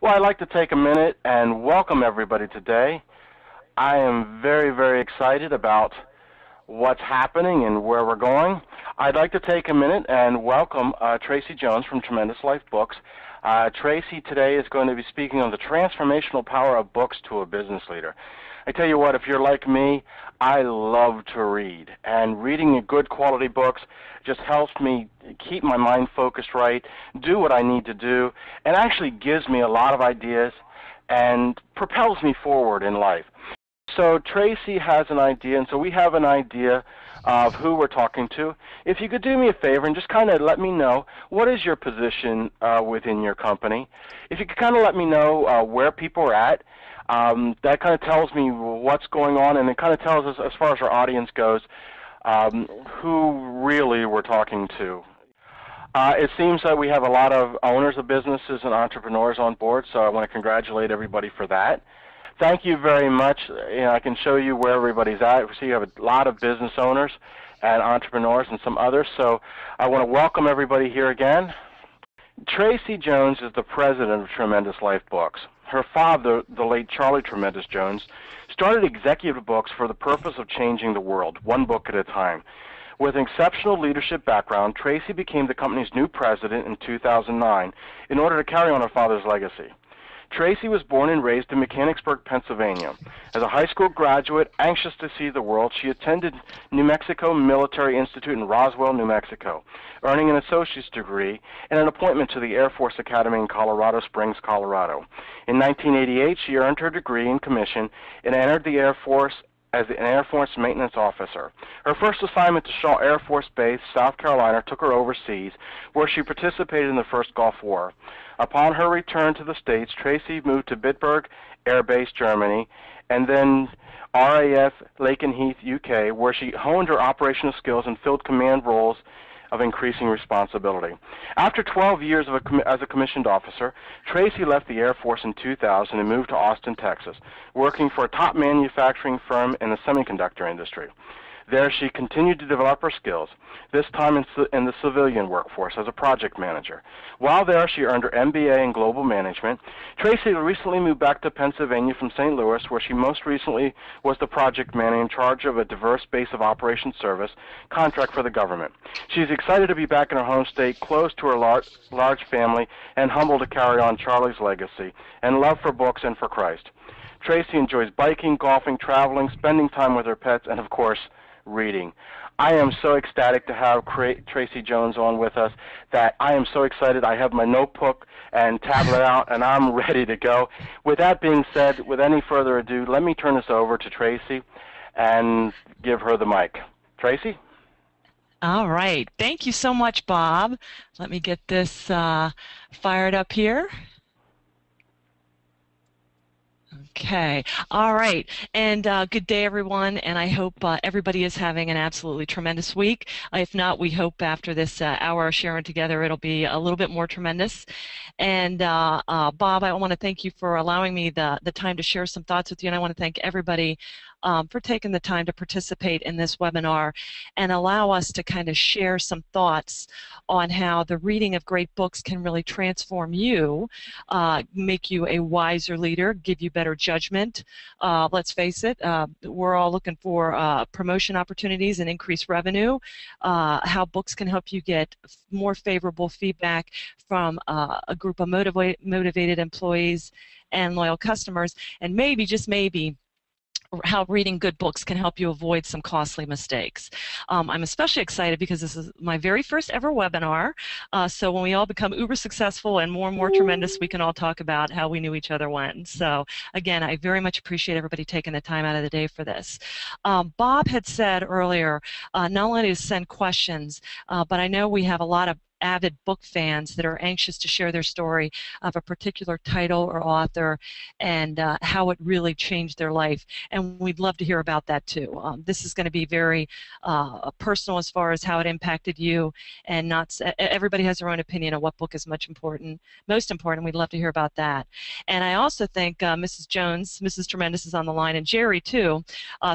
Well, I'd like to take a minute and welcome everybody today. I am very, very excited about what's happening and where we're going. I'd like to take a minute and welcome Tracey Jones from Tremendous Life Books. Tracey today is going to be speaking on the transformational power of books to a business leader. I tell you what, if you're like me, I love to read, and reading good quality books just helps me keep my mind focused right, do what I need to do, and actually gives me a lot of ideas and propels me forward in life. So Tracey has an idea, and so we have an idea of who we're talking to. If you could do me a favor and just kind of let me know, what is your position within your company? If you could kind of let me know where people are at, that kind of tells me what's going on, and it kind of tells us, as far as our audience goes, who really we're talking to. It seems that we have a lot of owners of businesses and entrepreneurs on board, so I want to congratulate everybody for that. Thank you very much. I can show you where everybody's at. We see you have a lot of business owners and entrepreneurs and some others, so I want to welcome everybody here again. Tracey Jones is the president of Tremendous Life Books. Her father, the late Charlie Tremendous Jones, started Executive Books for the purpose of changing the world, one book at a time. With an exceptional leadership background, Tracey became the company's new president in 2009 in order to carry on her father's legacy. Tracey was born and raised in Mechanicsburg, Pennsylvania. As a high school graduate, anxious to see the world, she attended New Mexico Military Institute in Roswell, New Mexico, earning an associate's degree and an appointment to the Air Force Academy in Colorado Springs, Colorado. In 1988, she earned her degree and commission and entered the Air Force as an Air Force maintenance officer. Her first assignment to Shaw Air Force Base, South Carolina, took her overseas, where she participated in the first Gulf War. Upon her return to the States, Tracey moved to Bitburg Air Base, Germany, and then RAF Lakenheath, UK, where she honed her operational skills and filled command roles of increasing responsibility. After 12 years as a commissioned officer, Tracey left the Air Force in 2000 and moved to Austin, Texas, working for a top manufacturing firm in the semiconductor industry. There she continued to develop her skills, this time in the civilian workforce as a project manager. While there, she earned her MBA in global management. Tracey recently moved back to Pennsylvania from St. Louis, where she most recently was the project manager in charge of a diverse base of operations service contract for the government. She's excited to be back in her home state, close to her large family, and humbled to carry on Charlie's legacy and love for books and for Christ. Tracey enjoys biking, golfing, traveling, spending time with her pets, and of course, reading. I am so ecstatic to have Tracey Jones on with us that I am so excited. I have my notebook and tablet out, and I'm ready to go. With that being said, with any further ado, let me turn this over to Tracey and give her the mic. Tracey? All right. Thank you so much, Bob. Let me get this fired up here. Okay. All right. And good day, everyone. And I hope everybody is having an absolutely tremendous week. If not, we hope after this hour sharing together, it'll be a little bit more tremendous. And Bob, I want to thank you for allowing me the time to share some thoughts with you. And I want to thank everybody for taking the time to participate in this webinar and allow us to kind of share some thoughts on how the reading of great books can really transform you, make you a wiser leader, give you better judgment. Let's face it, we're all looking for promotion opportunities and increased revenue, how books can help you get more favorable feedback from a group of motivated employees and loyal customers, and maybe, just maybe, how reading good books can help you avoid some costly mistakes. I'm especially excited because this is my very first ever webinar, so when we all become uber successful and more tremendous, we can all talk about how we knew each other when. So again, I very much appreciate everybody taking the time out of the day for this. Bob had said earlier, not only to send questions, but I know we have a lot of avid book fans that are anxious to share their story of a particular title or author and how it really changed their life. And we'd love to hear about that too. This is going to be very personal as far as how it impacted you, and not everybody has their own opinion on what book is most important. We'd love to hear about that. And I also think Mrs. Jones, Mrs. Tremendous is on the line, and Jerry too.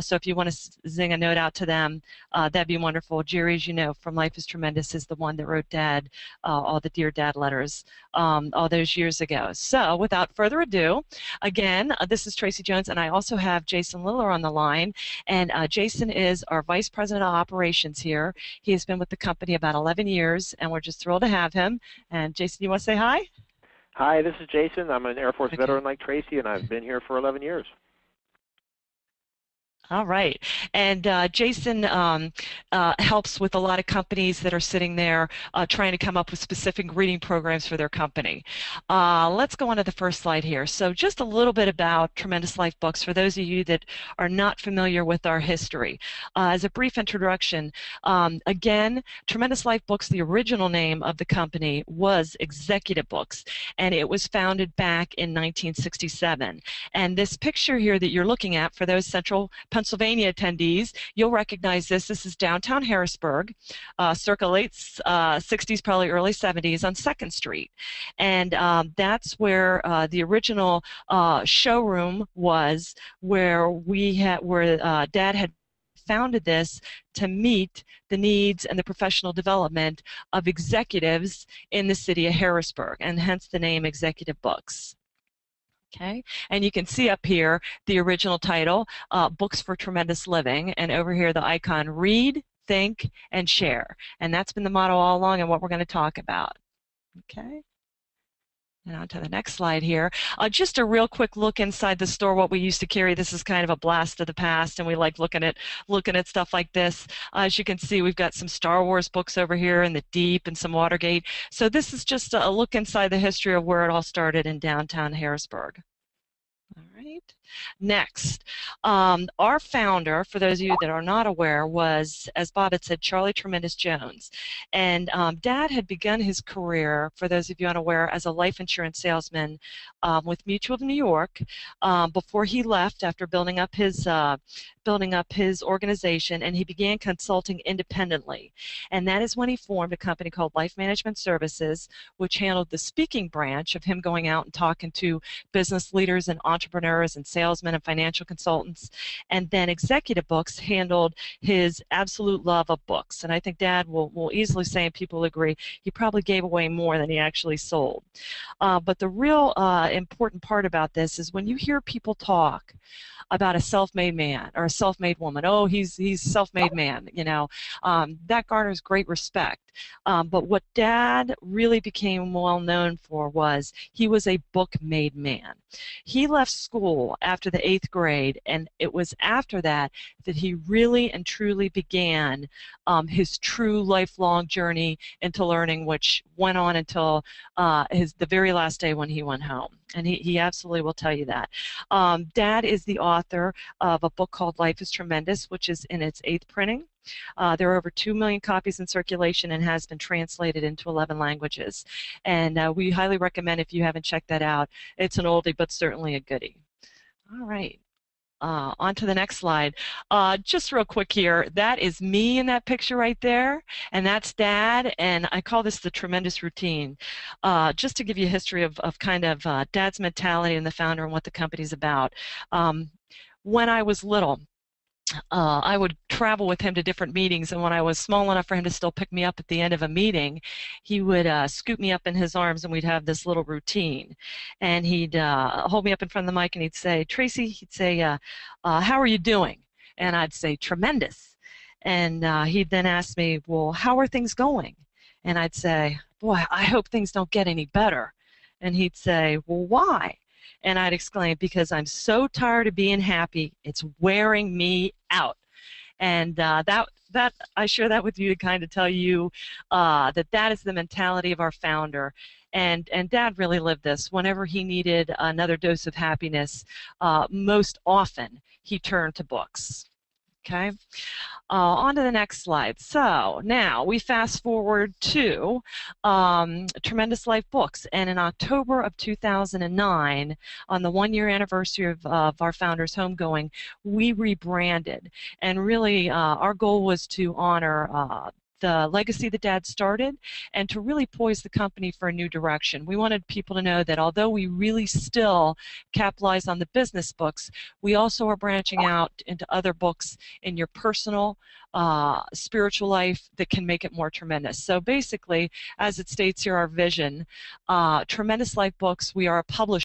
So if you want to zing a note out to them, that'd be wonderful. Jerry, as you know, from Life is Tremendous, is the one that wrote Dad read all the Dear Dad letters all those years ago. So without further ado, again, this is Tracey Jones, and I also have Jason Liller on the line. And Jason is our Vice President of Operations here. He has been with the company about 11 years, and we're just thrilled to have him. And Jason, you want to say hi? Hi, this is Jason. I'm an Air Force veteran like Tracey, and I've been here for 11 years. All right. And Jason helps with a lot of companies that are sitting there trying to come up with specific reading programs for their company. Let's go on to the first slide here. So just a little bit about Tremendous Life Books for those of you that are not familiar with our history. As a brief introduction, again, Tremendous Life Books, the original name of the company was Executive Books, and it was founded back in 1967. And this picture here that you're looking at, for those Central Pennsylvania attendees, you'll recognize this. This is downtown Harrisburg, circa late 60s, probably early 70s on 2nd Street. And that's where the original showroom was, where Dad had founded this to meet the needs and the professional development of executives in the city of Harrisburg, and hence the name Executive Books. Okay, and you can see up here the original title, Books for Tremendous Living, and over here the icon, Read, Think, and Share. And that's been the motto all along and what we're going to talk about. Okay. And on to the next slide here. Just a real quick look inside the store, what we used to carry. This is kind of a blast of the past, and we like looking at stuff like this. As you can see, we've got some Star Wars books over here in the deep and some Watergate. So this is just a look inside the history of where it all started in downtown Harrisburg. All right. Next, our founder, for those of you that are not aware, was, as Bob had said, Charlie Tremendous Jones. And Dad had begun his career, for those of you unaware, as a life insurance salesman with Mutual of New York before he left after building up his organization, and he began consulting independently. And that is when he formed a company called Life Management Services, which handled the speaking branch of him going out and talking to business leaders and entrepreneurs and salesmen and financial consultants. And then Executive Books handled his absolute love of books. And I think Dad will easily say, and people agree, he probably gave away more than he actually sold. But the real important part about this is when you hear people talk about a self-made man or a self-made woman, oh, he's a self-made man, you know, that garners great respect. But what Dad really became well known for was he was a book-made man. He left school after the 8th grade, and it was after that that he really and truly began his true lifelong journey into learning, which went on until the very last day when he went home. And he absolutely will tell you that. Dad is the author of a book called Life is Tremendous, which is in its 8th printing. There are over 2 million copies in circulation and has been translated into 11 languages. And we highly recommend, if you haven't checked that out, it's an oldie but certainly a goodie. All right. On to the next slide. Just real quick here, that is me in that picture right there, and that's Dad, and I call this the Tremendous Routine. Just to give you a history of kind of Dad's mentality and the founder and what the company's about. When I was little, I would travel with him to different meetings, and when I was small enough for him to still pick me up at the end of a meeting, he would scoop me up in his arms, and we'd have this little routine. And he'd hold me up in front of the mic, and he'd say, Tracey, he'd say, how are you doing? And I'd say, tremendous. And he'd then ask me, well, how are things going? And I'd say, boy, I hope things don't get any better. And he'd say, well, why? And I'd exclaim, because I'm so tired of being happy, it's wearing me out. And that I share that with you to kind of tell you that is the mentality of our founder. And Dad really lived this. Whenever he needed another dose of happiness, most often he turned to books. Okay. On to the next slide. So now we fast forward to Tremendous Life Books, and in October of 2009, on the 1-year anniversary of our founder's homegoing, we rebranded. And really, our goal was to honor the legacy that Dad started and to really poise the company for a new direction. We wanted people to know that although we really still capitalize on the business books, we also are branching out into other books in your personal, spiritual life that can make it more tremendous. So basically, as it states here, our vision, Tremendous Life Books, we are a publisher